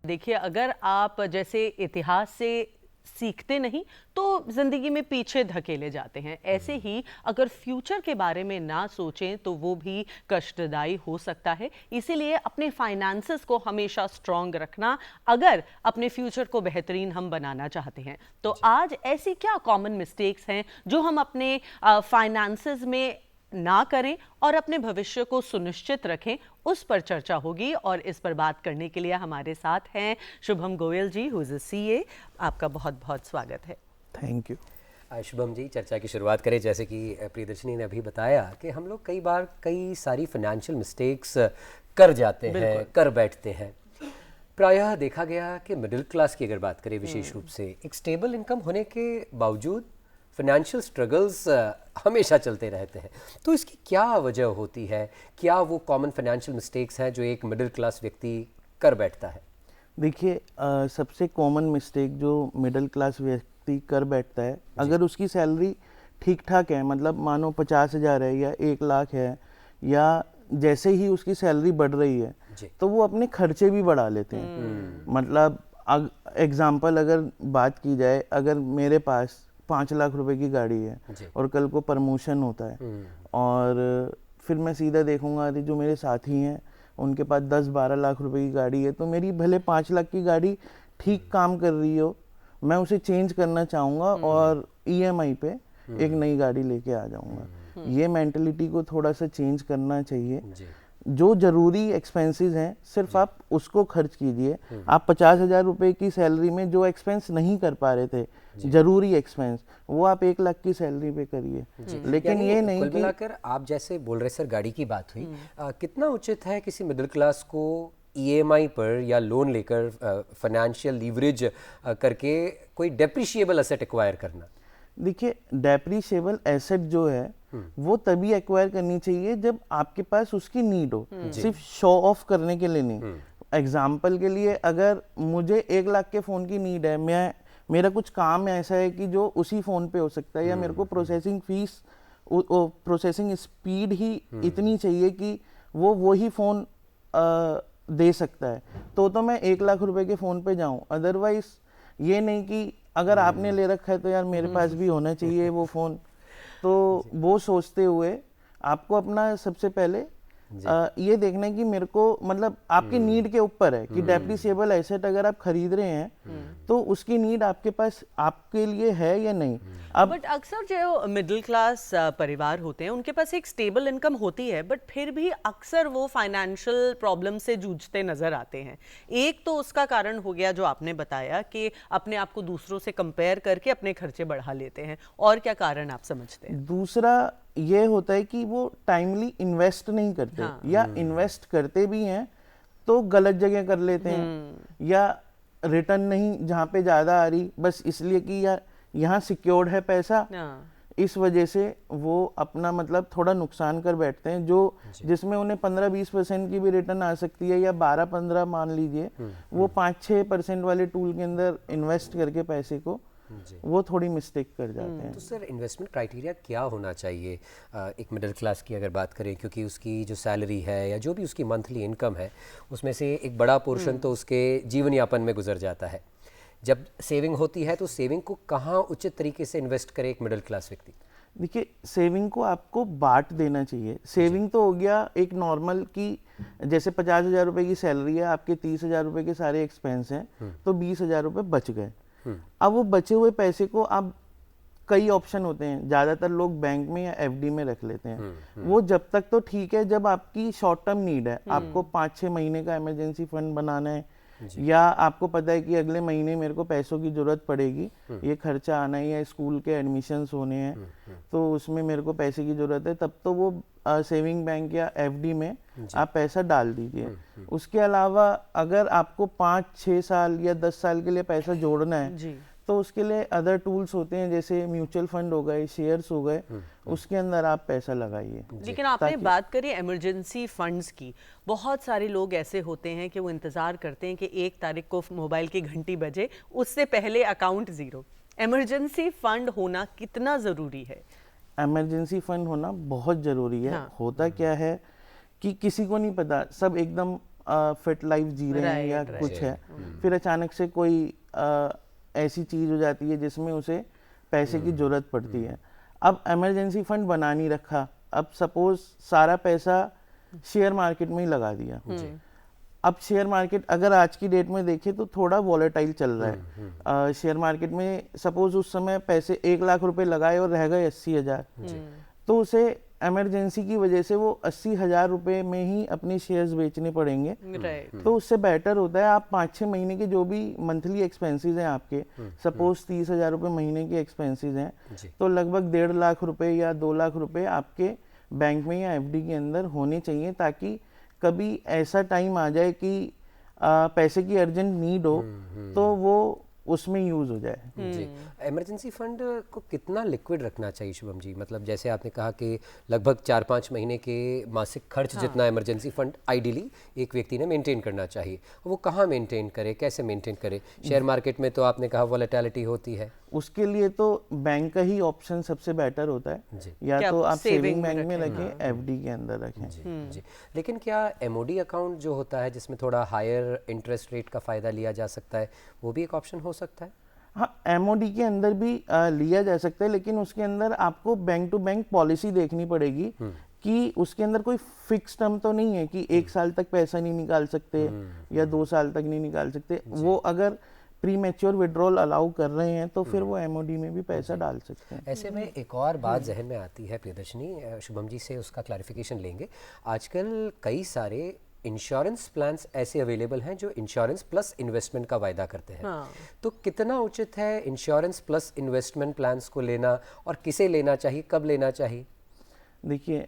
देखिए, अगर आप जैसे इतिहास से सीखते नहीं तो जिंदगी में पीछे धकेले जाते हैं, ऐसे ही अगर फ्यूचर के बारे में ना सोचें तो वो भी कष्टदायी हो सकता है। इसीलिए अपने फाइनेंसेस को हमेशा स्ट्रांग रखना, अगर अपने फ्यूचर को बेहतरीन हम बनाना चाहते हैं। तो आज ऐसी क्या कॉमन मिस्टेक्स हैं जो हम अपने फाइनेंसेस में ना करें और अपने भविष्य को सुनिश्चित रखें, उस पर चर्चा होगी। और इस पर बात करने के लिए हमारे साथ हैं शुभम गोयल जी, हु इज अ सीए। आपका बहुत बहुत स्वागत है। Thank you. शुभम जी, चर्चा की शुरुआत करें। जैसे कि प्रियदर्शनी ने अभी बताया कि हम लोग कई बार कई सारी फाइनेंशियल मिस्टेक्स कर जाते हैं, कर बैठते हैं। प्रायः देखा गया कि मिडिल क्लास की अगर बात करें विशेष रूप से, एक स्टेबल इनकम होने के बावजूद फाइनेंशियल स्ट्रगल्स हमेशा चलते रहते हैं। तो इसकी क्या वजह होती है? क्या वो कॉमन फाइनेंशियल मिस्टेक्स हैं जो एक मिडिल क्लास व्यक्ति कर बैठता है? देखिए, सबसे कॉमन मिस्टेक जो मिडिल क्लास व्यक्ति कर बैठता है, अगर उसकी सैलरी ठीक ठाक है, मतलब मानो 50,000 है या 1 लाख है, या जैसे ही उसकी सैलरी बढ़ रही है तो वो अपने खर्चे भी बढ़ा लेते हैं। मतलब एग्जाम्पल अगर बात की जाए, अगर मेरे पास 5 लाख रुपए की गाड़ी है और कल को प्रमोशन होता है और फिर मैं सीधा देखूंगा अरे जो मेरे साथी हैं उनके पास 10-12 लाख रुपए की गाड़ी है, तो मेरी भले 5 लाख की गाड़ी ठीक काम कर रही हो, मैं उसे चेंज करना चाहूँगा और ईएमआई पे एक नई गाड़ी लेके आ जाऊँगा। ये मेंटलिटी को थोड़ा सा चेंज करना चाहिए। जो जरूरी एक्सपेंसेस हैं सिर्फ आप उसको खर्च कीजिए। आप 50,000 रुपए की सैलरी में जो एक्सपेंस नहीं कर पा रहे थे, जरूरी एक्सपेंस, वो आप 1 लाख की सैलरी पे करिए। लेकिन ये नहीं कि मिलाकर आप जैसे बोल रहे सर, गाड़ी की बात हुई, कितना उचित है किसी मिडिल क्लास को ईएमआई पर या लोन लेकर फाइनेंशियल लीवरेज करके कोई डेप्रिशिएबल एसेट एक्वायर करना? देखिए, डेप्रिशिएबल एसेट जो है वो तभी एक्वायर करनी चाहिए जब आपके पास उसकी नीड हो, सिर्फ शो ऑफ करने के लिए नहीं। एग्जाम्पल के लिए, अगर मुझे 1 लाख के फ़ोन की नीड है, मेरा कुछ काम ऐसा है कि जो उसी फ़ोन पे हो सकता है, या मेरे को प्रोसेसिंग फीस, प्रोसेसिंग स्पीड ही इतनी चाहिए कि वो वही फ़ोन दे सकता है, तो मैं 1 लाख रुपए के फ़ोन पे जाऊं। अदरवाइज ये नहीं कि अगर आपने ले रखा है तो यार मेरे पास भी होना चाहिए वो फ़ोन। तो वो सोचते हुए आपको अपना सबसे पहले ये देखना है कि मेरे को, मतलब आपकी नीड के ऊपर है कि डेप्रिसिएबल एसेट अगर आप खरीद रहे हैं तो उसकी नीड आपके पास, आपके लिए है या नहीं। अब बट अक्सर जो मिडिल क्लास परिवार होते हैं उनके पास एक स्टेबल इनकम होती है, बट फिर भी अक्सर वो फाइनेंशियल प्रॉब्लम से जूझते नजर आते हैं। एक तो उसका कारण हो गया जो आपने बताया कि अपने आप को दूसरों से कंपेयर करके अपने खर्चे बढ़ा लेते हैं, और क्या कारण आप समझते हैं? दूसरा ये होता है कि वो टाइमली इन्वेस्ट नहीं करते, या इन्वेस्ट करते भी हैं तो गलत जगह कर लेते हैं, या रिटर्न नहीं जहाँ पे ज़्यादा आ रही, बस इसलिए कि यार यहाँ सिक्योर्ड है पैसा, इस वजह से वो अपना मतलब थोड़ा नुकसान कर बैठते हैं। जो जिसमें उन्हें 15-20% की भी रिटर्न आ सकती है, या 12-15 मान लीजिए, वो 5-6% वाले टूल के अंदर इन्वेस्ट करके पैसे को वो थोड़ी मिस्टेक कर जाते हैं। तो सर, इन्वेस्टमेंट क्राइटेरिया क्या होना चाहिए एक मिडिल क्लास की अगर बात करें? क्योंकि उसकी जो सैलरी है या जो भी उसकी मंथली इनकम है, उसमें से एक बड़ा पोर्शन तो उसके जीवन यापन में गुजर जाता है। जब सेविंग होती है तो सेविंग को कहाँ उचित तरीके से इन्वेस्ट करे एक मिडिल क्लास व्यक्ति? देखिए, सेविंग को आपको बांट देना चाहिए। सेविंग तो हो गया एक नॉर्मल की, जैसे 50,000 रुपए की सैलरी है, आपके 30,000 रुपए के सारे एक्सपेंस हैं, तो 20,000 रुपए बच गए। अब वो बचे हुए पैसे को आप, कई ऑप्शन होते हैं, ज़्यादातर लोग बैंक में या एफडी में रख लेते हैं। वो जब तक तो ठीक है जब आपकी शॉर्ट टर्म नीड है, आपको 5-6 महीने का इमरजेंसी फंड बनाना है, या आपको पता है कि अगले महीने मेरे को पैसों की जरूरत पड़ेगी, ये खर्चा आना ही है, स्कूल के एडमिशन्स होने हैं, तो उसमें मेरे को पैसे की जरूरत है, तब तो वो सेविंग बैंक या एफडी में आप पैसा डाल दीजिए। उसके अलावा अगर आपको 5-6 साल या 10 साल के लिए पैसा जोड़ना है तो उसके लिए अदर टूल्स होते हैं, जैसे म्यूचुअल फंड हो गए, शेयर्स हो गए, उसके अंदर आप पैसा लगाइए। लेकिन आपने बात करी इमरजेंसी फंड्स की, बहुत सारे लोग ऐसे होते हैं कि वो इंतजार करते हैं कि 1 तारीख को मोबाइल की घंटी बजे, उससे पहले अकाउंट जीरो। इमरजेंसी फंड होना कितना जरूरी है? इमरजेंसी फंड होना बहुत जरूरी है। होता क्या है कि किसी को नहीं पता, सब एकदम फिट लाइफ जी रहे हैं या कुछ है, फिर अचानक से कोई ऐसी चीज हो जाती है जिसमें उसे पैसे की जरूरत पड़ती है। अब इमरजेंसी फंड बना नहीं रखा, अब सपोज सारा पैसा शेयर मार्केट में ही लगा दिया। अब शेयर मार्केट अगर आज की डेट में देखें तो थोड़ा वॉलेटाइल चल रहा है। शेयर मार्केट में सपोज उस समय पैसे 1 लाख रुपए लगाए और रह गए 80,000, तो उसे इमरजेंसी की वजह से वो 80,000 रुपए में ही अपने शेयर्स बेचने पड़ेंगे। तो उससे बेटर होता है आप 5-6 महीने के जो भी मंथली एक्सपेंसेस हैं आपके, सपोज 30,000 रुपए महीने के एक्सपेंसेस हैं, तो लगभग 1.5 लाख रुपए या 2 लाख रुपए आपके बैंक में या एफडी के अंदर होने चाहिए, ताकि कभी ऐसा टाइम आ जाए कि पैसे की अर्जेंट नीड हो तो वो उसमें यूज हो जाए। जी, इमरजेंसी फंड को कितना लिक्विड रखना चाहिए शुभम जी? मतलब जैसे आपने कहा कि लगभग 4-5 महीने के मासिक खर्च जितना इमरजेंसी फंड आइडियली एक व्यक्ति ने मेंटेन करना चाहिए, वो कहाँ मेंटेन करे, कैसे मेंटेन करे? शेयर मार्केट में तो आपने कहा वॉलेटिलिटी होती है, उसके लिए तो बैंक का ही ऑप्शन सबसे बेटर होता है, या तो आप सेविंग बैंक में रखें, एफडी के अंदर रखें। जी। लेकिन क्या एमओडी अकाउंट जो होता है जिसमें थोड़ा हायर इंटरेस्ट रेट का फ़ायदा लिया जा सकता है, वो भी एक ऑप्शन हो सकता है? हाँ, एमओडी के अंदर भी लिया जा सकता है, लेकिन उसके अंदर आपको बैंक टू बैंक पॉलिसी देखनी पड़ेगी कि उसके अंदर कोई फिक्स टर्म तो नहीं है कि 1 साल तक पैसा नहीं निकाल सकते या 2 साल तक नहीं निकाल सकते। वो अगर प्री मैच्योर विड्रॉल अलाउ कर रहे हैं तो फिर वो एमओडी में भी पैसा डाल सकते हैं। ऐसे में एक और बात जहन में आती है प्रियदर्शनी, शुभम जी से उसका क्लैरिफिकेशन लेंगे। आजकल कई सारे इंश्योरेंस प्लान्स ऐसे अवेलेबल हैं जो इंश्योरेंस प्लस इन्वेस्टमेंट का वायदा करते हैं। तो कितना उचित है इंश्योरेंस प्लस इन्वेस्टमेंट प्लान्स को लेना, और किसे लेना चाहिए, कब लेना चाहिए? देखिए,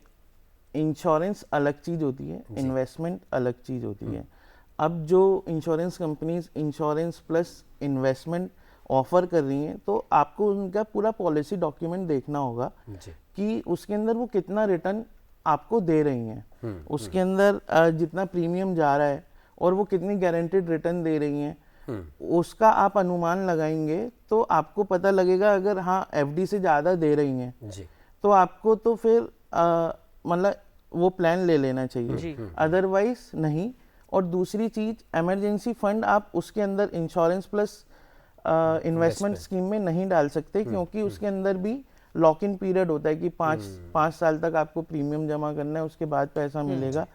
इंश्योरेंस अलग चीज होती है, इन्वेस्टमेंट अलग चीज होती है। अब जो insurance companies insurance plus investment offer कर रही हैं, तो आपको उनका पूरा पॉलिसी डॉक्यूमेंट देखना होगा कि उसके अंदर वो कितना रिटर्न आपको दे रही हैं, उसके अंदर जितना प्रीमियम जा रहा है और वो कितनी गारंटेड रिटर्न दे रही हैं, उसका आप अनुमान लगाएंगे तो आपको पता लगेगा। अगर हाँ एफडी से ज़्यादा दे रही हैं तो आपको तो फिर मतलब वो प्लान ले लेना चाहिए, अदरवाइज नहीं। और दूसरी चीज, इमरजेंसी फंड आप उसके अंदर इंश्योरेंस प्लस इन्वेस्टमेंट स्कीम में नहीं डाल सकते, क्योंकि उसके अंदर भी लॉक इन पीरियड होता है कि 5 साल तक आपको प्रीमियम जमा करना है, उसके बाद पैसा मिलेगा।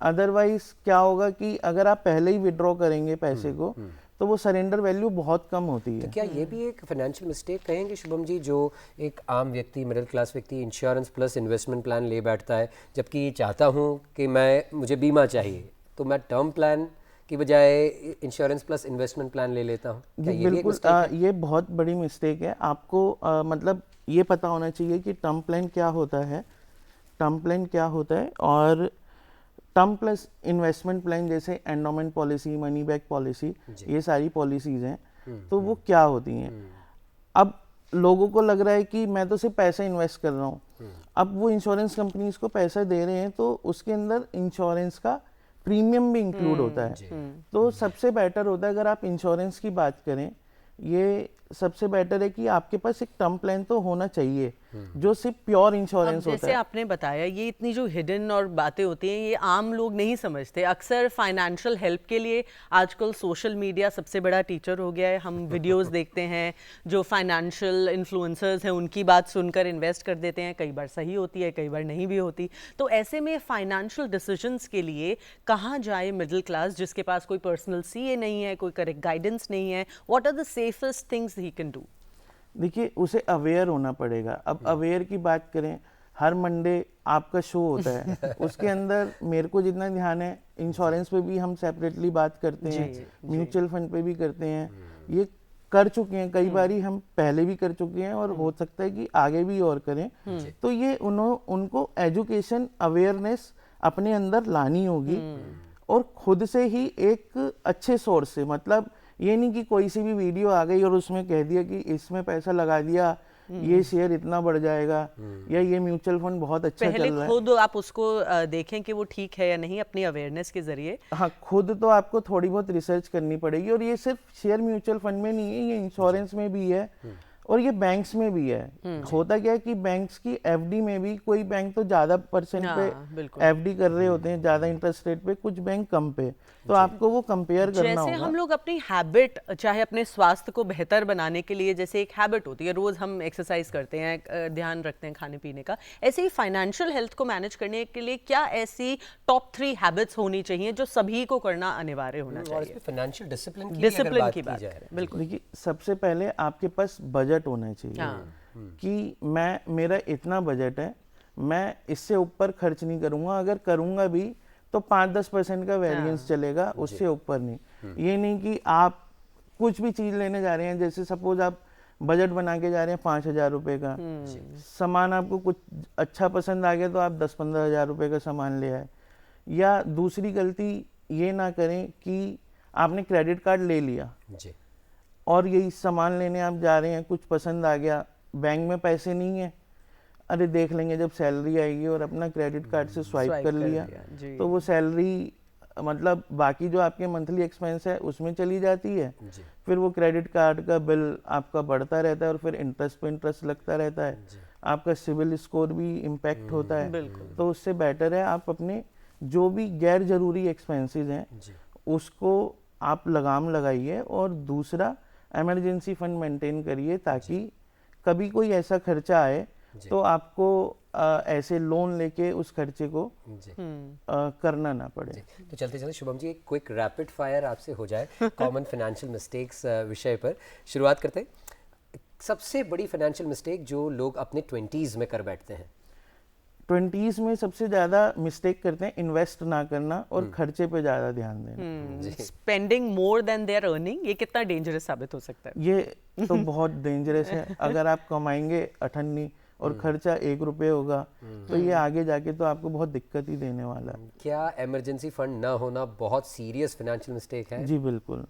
अदरवाइज क्या होगा कि अगर आप पहले ही विड्रॉ करेंगे पैसे को तो वो सरेंडर वैल्यू बहुत कम होती है। तो क्या ये भी एक फाइनेंशियल मिस्टेक कहेंगे शुभम जी, जो एक आम व्यक्ति, मिडिल क्लास व्यक्ति इंश्योरेंस प्लस इन्वेस्टमेंट प्लान ले बैठता है, जबकि चाहता हूँ कि मुझे बीमा चाहिए तो मैं टर्म प्लान की बजाय इंश्योरेंस प्लस इन्वेस्टमेंट प्लान ले लेता हूँ? बिल्कुल, ये बहुत बड़ी मिस्टेक है। आपको मतलब ये पता होना चाहिए कि टर्म प्लान क्या होता है, टर्म प्लान क्या होता है, और टर्म प्लस इन्वेस्टमेंट प्लान जैसे endowment policy, money back policy, ये सारी पॉलिसीज हैं, तो वो क्या होती हैं। अब लोगों को लग रहा है कि मैं तो सिर्फ पैसा इन्वेस्ट कर रहा हूँ, अब वो इंश्योरेंस कंपनीज को पैसा दे रहे हैं तो उसके अंदर इंश्योरेंस का प्रीमियम भी इंक्लूड होता है। तो सबसे बेटर होता है, अगर आप इंश्योरेंस की बात करें, ये सबसे बेटर है कि आपके पास एक टर्म प्लान तो होना चाहिए जो सिर्फ प्योर इंश्योरेंस होता है। जैसे आपने बताया, ये इतनी जो हिडन और बातें होती हैं ये आम लोग नहीं समझते। अक्सर फाइनेंशियल हेल्प के लिए आजकल सोशल मीडिया सबसे बड़ा टीचर हो गया है। हम वीडियोस देखते हैं, जो फाइनेंशियल इन्फ्लुएंसर्स हैं उनकी बात सुनकर इन्वेस्ट कर देते हैं, कई बार सही होती है, कई बार नहीं भी होती। तो ऐसे में फाइनेंशियल डिसीजंस के लिए कहाँ जाए मिडिल क्लास, जिसके पास कोई पर्सनल सीए नहीं है, कोई करेक्ट गाइडेंस नहीं है? What are the safest things he can do? देखिए, उसे अवेयर होना पड़ेगा। अब अवेयर की बात करें, हर मंडे आपका शो होता है, उसके अंदर मेरे को जितना ध्यान है, इंश्योरेंस पे भी हम सेपरेटली बात करते हैं, म्यूचुअल फंड पे भी करते हैं, ये कर चुके हैं कई बारी, हम पहले भी कर चुके हैं और हो सकता है कि आगे भी और करें। तो ये उनको एजुकेशन अवेयरनेस अपने अंदर लानी होगी, और खुद से ही एक अच्छे सोर्स से, मतलब ये नहीं कि कोई सी भी वीडियो आ गई और उसमें कह दिया कि इसमें पैसा लगा दिया ये शेयर इतना बढ़ जाएगा, या ये म्यूचुअल फंड बहुत अच्छा चल रहा है। पहले खुद आप उसको देखें कि वो ठीक है या नहीं, अपनी अवेयरनेस के जरिए। हाँ, खुद तो आपको थोड़ी बहुत रिसर्च करनी पड़ेगी, और ये सिर्फ शेयर म्यूचुअल फंड में नहीं है, ये इंश्योरेंस में भी है। और ये बैंक्स में भी है। होता क्या है कि बैंक्स की एफडी में भी कोई बैंक तो ज़्यादा परसेंट हाँ, पे बिल्कुल। एफडी कर रहे होते हैं, ज़्यादा इंटरेस्ट रेट पे, कुछ बैंक कम पे, तो आपको वो कंपेयर करना जैसे होगा। हम लोग अपनी हैबिट, चाहे अपने स्वास्थ्य को बेहतर बनाने के लिए, जैसे एक हैबिट होती है, रोज हम एक्सरसाइज करते हैं, ध्यान रखते हैं खाने पीने का, ऐसे ही फाइनेंशियल हेल्थ को मैनेज करने के लिए क्या ऐसी टॉप 3 हैबिट्स होनी चाहिए जो सभी को करना अनिवार्य होना और चाहिए? इसमें फाइनेंशियल डिसिप्लिन की डिसिप्लिन अगर की बात बात की जाए करें, बिल्कुल। देखिए, सबसे पहले आपके पास बजट होना चाहिए कि मेरा इतना बजट है, मैं इससे ऊपर खर्च नहीं करूंगा, अगर करूंगा भी तो 5-10% का वेरिएंस चलेगा, उससे ऊपर नहीं। ये नहीं कि आप कुछ भी चीज़ लेने जा रहे हैं, जैसे सपोज आप बजट बना के जा रहे हैं 5,000 रुपये का सामान, आपको कुछ अच्छा पसंद आ गया तो आप 10-15 हज़ार रुपये का सामान ले आए। या दूसरी गलती ये ना करें कि आपने क्रेडिट कार्ड ले लिया जी, और यही सामान लेने आप जा रहे हैं, कुछ पसंद आ गया, बैंक में पैसे नहीं है, अरे देख लेंगे जब सैलरी आएगी, और अपना क्रेडिट कार्ड से स्वाइप कर लिया, जी। तो वो सैलरी मतलब बाकी जो आपके मंथली एक्सपेंस है उसमें चली जाती है। जी, फिर वो क्रेडिट कार्ड का बिल आपका बढ़ता रहता है और फिर इंटरेस्ट पे इंटरेस्ट लगता रहता है, आपका सिविल स्कोर भी इम्पैक्ट होता है। बिल्कुल। तो उससे बेटर है आप अपने जो भी गैर जरूरी एक्सपेंसेस हैं जी, उसको आप लगाम लगाइए, और दूसरा इमरजेंसी फंड मेंटेन करिए, ताकि कभी कोई ऐसा खर्चा आए तो आपको ऐसे लोन लेके उस खर्चे को जी, करना ना पड़े। तो चलते चलते शुभम जी, एक क्विक रैपिड फायर आपसे हो जाए कॉमन फाइनेंशियल मिस्टेक्स विषय पर शुरुआत करते हैं। सबसे बड़ी फाइनेंशियल मिस्टेक जो लोग अपने 20s में कर बैठते हैं? 20s में सबसे ज़्यादा मिस्टेक करते हैं इन्वेस्ट ना करना और खर्चे पे ज़्यादा ध्यान देना। Spending more than their earning, ये कितना डेंजरस साबित हो सकता है? ये तो बहुत डेंजरस है। अगर आप कमाएंगे 98 और खर्चा 1 रुपये होगा तो ये आगे जाके तो आपको बहुत दिक्कत ही देने वाला है। क्या इमरजेंसी फंड ना होना बहुत सीरियस फाइनेंशियल मिस्टेक है? जी बिल्कुल।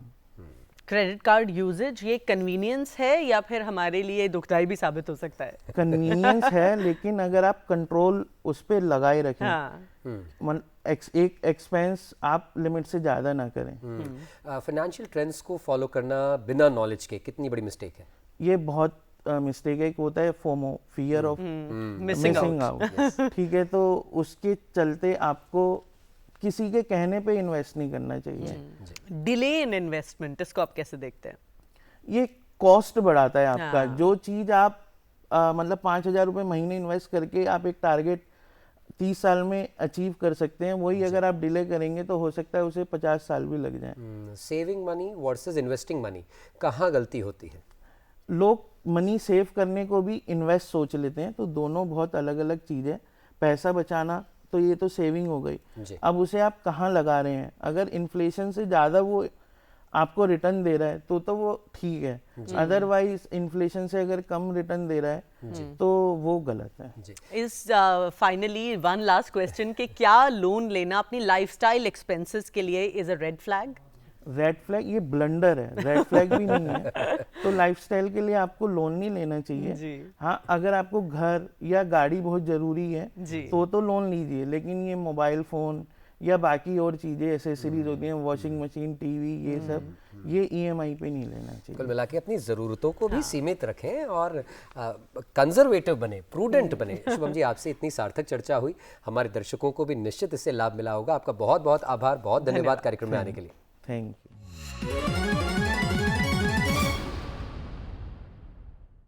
क्रेडिट कार्ड यूजेज ये कन्वीनियंस है या फिर हमारे लिए दुखदाई भी साबित हो सकता है? कन्वीनियंस है, लेकिन अगर आप कंट्रोल उस पर लगाए रखें, हाँ। एक एक्सपेंस आप लिमिट से ज़्यादा ना करें। फाइनेंशियल ट्रेंड्स को फॉलो करना बिना नॉलेज के कितनी बड़ी मिस्टेक है? ये बहुत मिस्टेक है। एक होता है FOMO, fear of missing out. ठीक है, तो उसके चलते आपको किसी के कहने पे इन्वेस्ट नहीं करना चाहिए। डिले इन इन्वेस्टमेंट, इसको आप कैसे देखते हैं? ये कॉस्ट बढ़ाता है आपका। हाँ। जो चीज़ आप मतलब 5,000 रुपये महीने इन्वेस्ट करके आप एक टारगेट 30 साल में अचीव कर सकते हैं, वही अगर आप डिले करेंगे तो हो सकता है उसे 50 साल भी लग जाए। Saving money versus investing money, कहाँ गलती होती है? लोग मनी सेव करने को भी इन्वेस्ट सोच लेते हैं, तो दोनों बहुत अलग अलग चीज़ें। पैसा बचाना तो ये तो सेविंग हो गई, जी। अब उसे आप कहाँ लगा रहे हैं। अगर इन्फ्लेशन से ज़्यादा वो आपको रिटर्न दे रहा है तो वो ठीक है, अदरवाइज इन्फ्लेशन से अगर कम रिटर्न दे रहा है तो वो गलत है। जी, इस फाइनली वन लास्ट क्वेश्चन कि क्या लोन लेना अपनी लाइफस्टाइल एक्सपेंसेस के लिए is a red flag? Red flag, ये ब्लंडर है, रेड फ्लैग भी नहीं है। तो लाइफस्टाइल के लिए आपको लोन नहीं लेना चाहिए। जी। हाँ, अगर आपको घर या गाड़ी बहुत ज़रूरी है जी। तो लोन लीजिए, लेकिन ये मोबाइल फ़ोन या बाकी और चीज़ें एसेसरीज होती हैं, वॉशिंग मशीन, टीवी, ये सब, ये EMI पे नहीं लेना चाहिए। कुल मिला के अपनी ज़रूरतों को भी सीमित रखें और कंजर्वेटिव बने, प्रूडेंट बने। शुभम जी, आपसे इतनी सार्थक चर्चा हुई, हमारे दर्शकों को भी निश्चित इससे लाभ मिला होगा। आपका बहुत बहुत आभार, बहुत धन्यवाद कार्यक्रम में आने के लिए। Thank you.